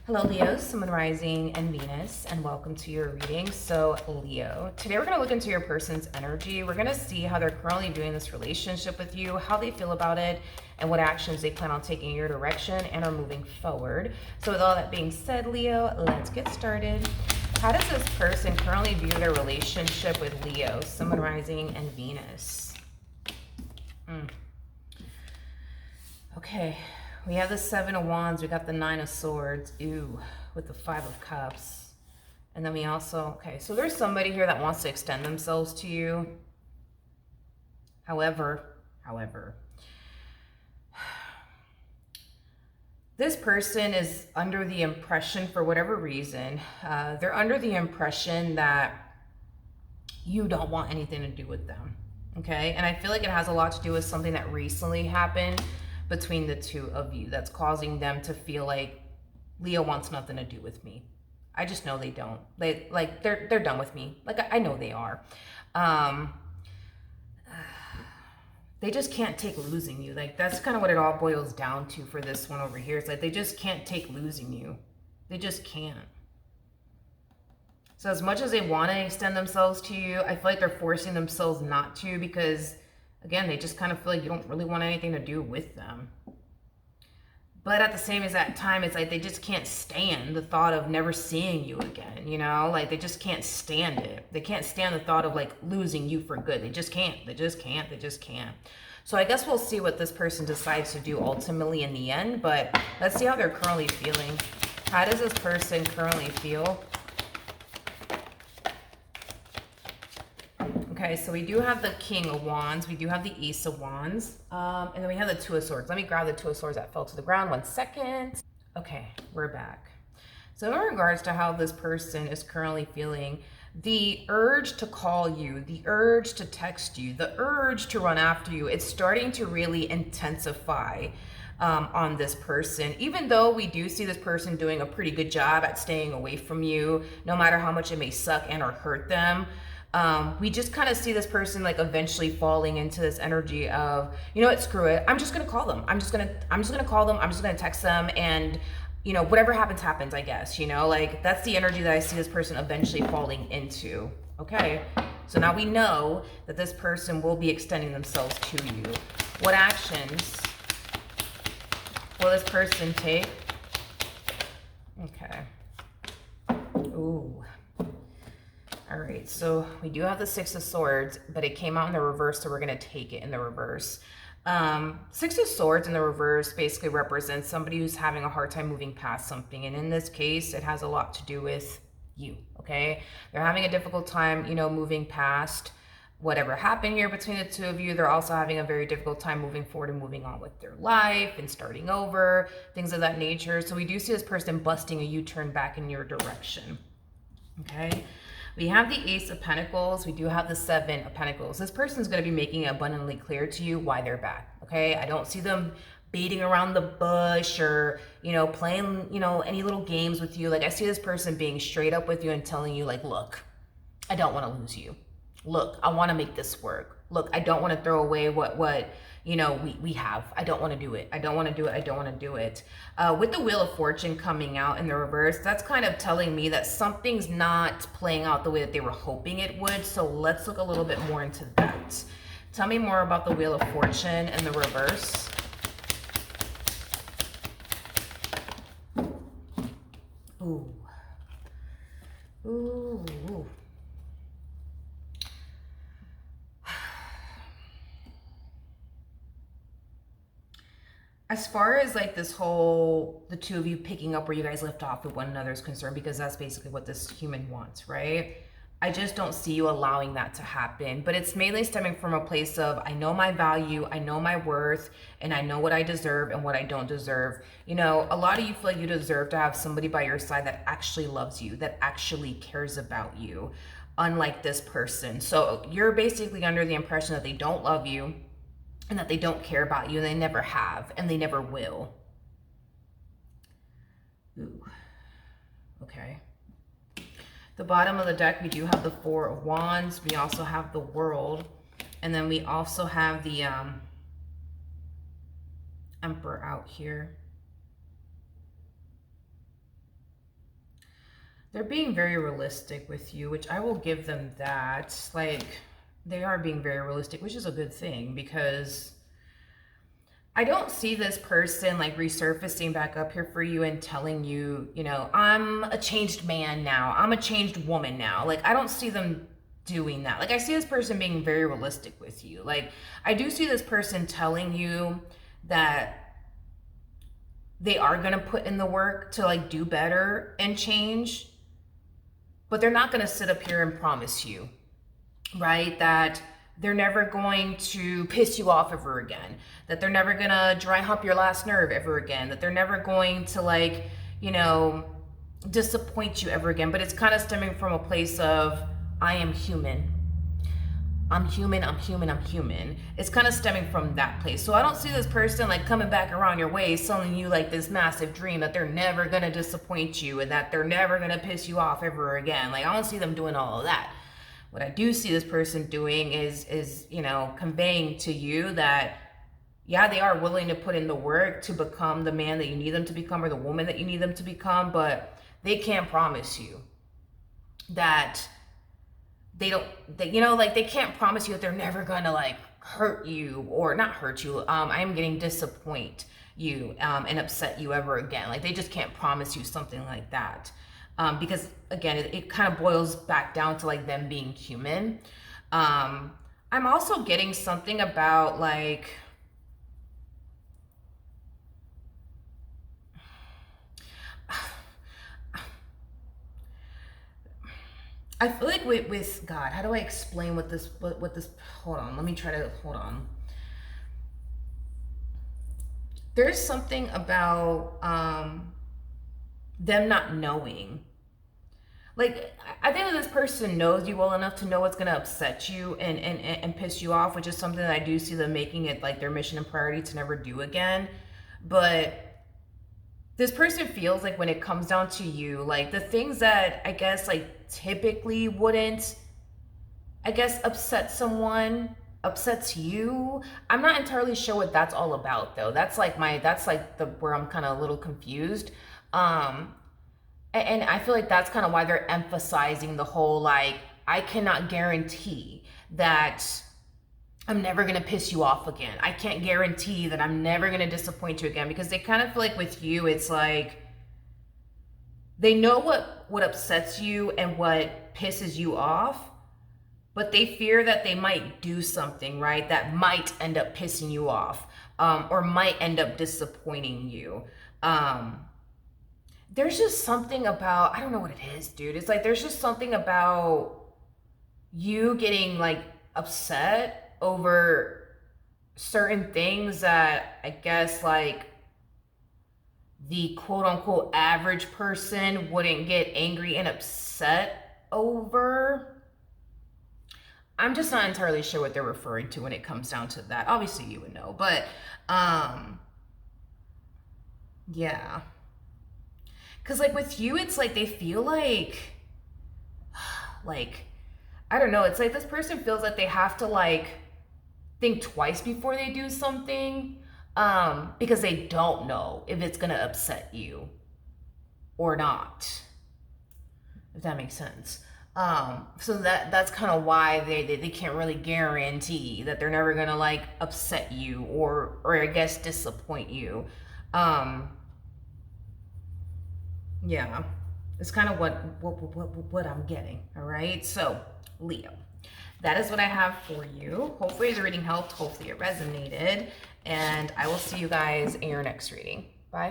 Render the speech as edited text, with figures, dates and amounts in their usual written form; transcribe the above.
Hello Leo, Sun, Rising, and Venus, and welcome to your reading. So Leo, today we're going to look into your person's energy. We're going to see how they're currently doing this relationship with you, how they feel about it, and what actions they plan on taking in your direction and are moving forward. So with all that being said, Leo, let's get started. How does this person currently view their relationship with Leo, Sun, Rising, and Venus? Okay. We have the Seven of Wands. We got the Nine of Swords. Ooh, with the Five of Cups. And then we also, okay, so there's somebody here that wants to extend themselves to you. However, this person is under the impression, for whatever reason, they're under the impression that you don't want anything to do with them. Okay, and I feel like it has a lot to do with something that recently happened between the two of you that's causing them to feel like Leo wants nothing to do with me. I just know they don't. They're done with me. Like I know they are. They just can't take losing you. Like that's kind of what it all boils down to for this one over here. It's like they just can't take losing you. They just can't. So as much as they want to extend themselves to you, I feel like they're forcing themselves not to because again, they just kind of feel like you don't really want anything to do with them. But at the same exact time, it's like they just can't stand the thought of never seeing you again, you know? Like they just can't stand it. They can't stand the thought of like losing you for good. They just can't. They just can't. They just can't. So I guess we'll see what this person decides to do ultimately in the end, but let's see how they're currently feeling. How does this person currently feel? Okay, so we do have the King of Wands. We do have the Ace of Wands. And then we have the Two of Swords. Let me grab the Two of Swords that fell to the ground. 1 second. Okay, we're back. So in regards to how this person is currently feeling, the urge to call you, the urge to text you, the urge to run after you, it's starting to really intensify on this person. Even though we do see this person doing a pretty good job at staying away from you, no matter how much it may suck and or hurt them, we just kind of see this person like eventually falling into this energy of, you know what, screw it. I'm just going to call them. I'm just going to call them. I'm just going to text them. And, you know, whatever happens, happens, I guess, you know, like that's the energy that I see this person eventually falling into. Okay. So now we know that this person will be extending themselves to you. What actions will this person take? Okay. Ooh. All right, so we do have the Six of Swords, but it came out in the reverse, so we're going to take it in the reverse. Six of Swords in the reverse basically represents somebody who's having a hard time moving past something. And in this case, it has a lot to do with you, okay? They're having a difficult time, you know, moving past whatever happened here between the two of you. They're also having a very difficult time moving forward and moving on with their life and starting over, things of that nature. So we do see this person busting a U-turn back in your direction, okay? We have the Ace of Pentacles. We do have the Seven of Pentacles. This person's going to be making it abundantly clear to you why they're back, okay? I don't see them beating around the bush or, you know, playing, you know, any little games with you. Like, I see this person being straight up with you and telling you, like, look, I don't want to lose you. Look, I want to make this work. Look, I don't want to throw away what you know, we have. I don't want to do it. I don't want to do it. I don't want to do it. With the Wheel of Fortune coming out in the reverse, that's kind of telling me that something's not playing out the way that they were hoping it would. So let's look a little bit more into that. Tell me more about the Wheel of Fortune in the reverse. Ooh. Ooh. As far as like this whole, the two of you picking up where you guys left off with one another is concerned, because that's basically what this human wants, right? I just don't see you allowing that to happen. But it's mainly stemming from a place of, I know my value, I know my worth, and I know what I deserve and what I don't deserve. You know, a lot of you feel like you deserve to have somebody by your side that actually loves you, that actually cares about you, unlike this person. So you're basically under the impression that they don't love you, and that they don't care about you, and they never have, and they never will. Ooh. Okay. The bottom of the deck, we do have the Four of Wands. We also have the World. And then we also have the Emperor out here. They're being very realistic with you, which I will give them that. Like, they are being very realistic, which is a good thing, because I don't see this person like resurfacing back up here for you and telling you, you know, I'm a changed man now. I'm a changed woman now. Like, I don't see them doing that. Like, I see this person being very realistic with you. Like, I do see this person telling you that they are going to put in the work to like do better and change, but they're not going to sit up here and promise you, right, that they're never going to piss you off ever again, that they're never going to dry hump your last nerve ever again, that they're never going to, like, you know, disappoint you ever again. But it's kind of stemming from a place of, I am human. I'm human, I'm human, I'm human. It's kind of stemming from that place. So I don't see this person like coming back around your way, selling you like this massive dream that they're never going to disappoint you and that they're never going to piss you off ever again. Like, I don't see them doing all of that. What I do see this person doing is, you know, conveying to you that, yeah, they are willing to put in the work to become the man that you need them to become or the woman that you need them to become, but they can't promise you that you know, like, they can't promise you that they're never gonna like hurt you, or not hurt you, I am getting disappoint you and upset you ever again. Like, they just can't promise you something like that. Because again, it kind of boils back down to like them being human. I'm also getting something about like, I feel like with God, how do I explain what this, hold on, let me try to, hold on. There's something about them not knowing. Like, I think that this person knows you well enough to know what's going to upset you and piss you off, which is something that I do see them making it like their mission and priority to never do again. But this person feels like when it comes down to you, like the things that I guess like typically wouldn't, I guess, upset someone, upsets you. I'm not entirely sure what that's all about though. That's like where I'm kind of a little confused. And I feel like that's kind of why they're emphasizing the whole, like, I cannot guarantee that I'm never going to piss you off again. I can't guarantee that I'm never going to disappoint you again, because they kind of feel like with you, it's like they know what upsets you and what pisses you off, but they fear that they might do something, right, that might end up pissing you off, or might end up disappointing you. There's just something about, I don't know what it is, dude. It's like, there's just something about you getting like upset over certain things that I guess like the quote unquote average person wouldn't get angry and upset over. I'm just not entirely sure what they're referring to when it comes down to that. Obviously you would know, but yeah. Because like with you, it's like they feel like, I don't know, it's like this person feels like they have to like think twice before they do something, because they don't know if it's going to upset you or not, if that makes sense. So that's kind of why they can't really guarantee that they're never going to like upset you or I guess disappoint you. Yeah, it's kind of what I'm getting. All right, so Leo, that is what I have for you. Hopefully the reading helped. Hopefully it resonated, and I will see you guys in your next reading. Bye.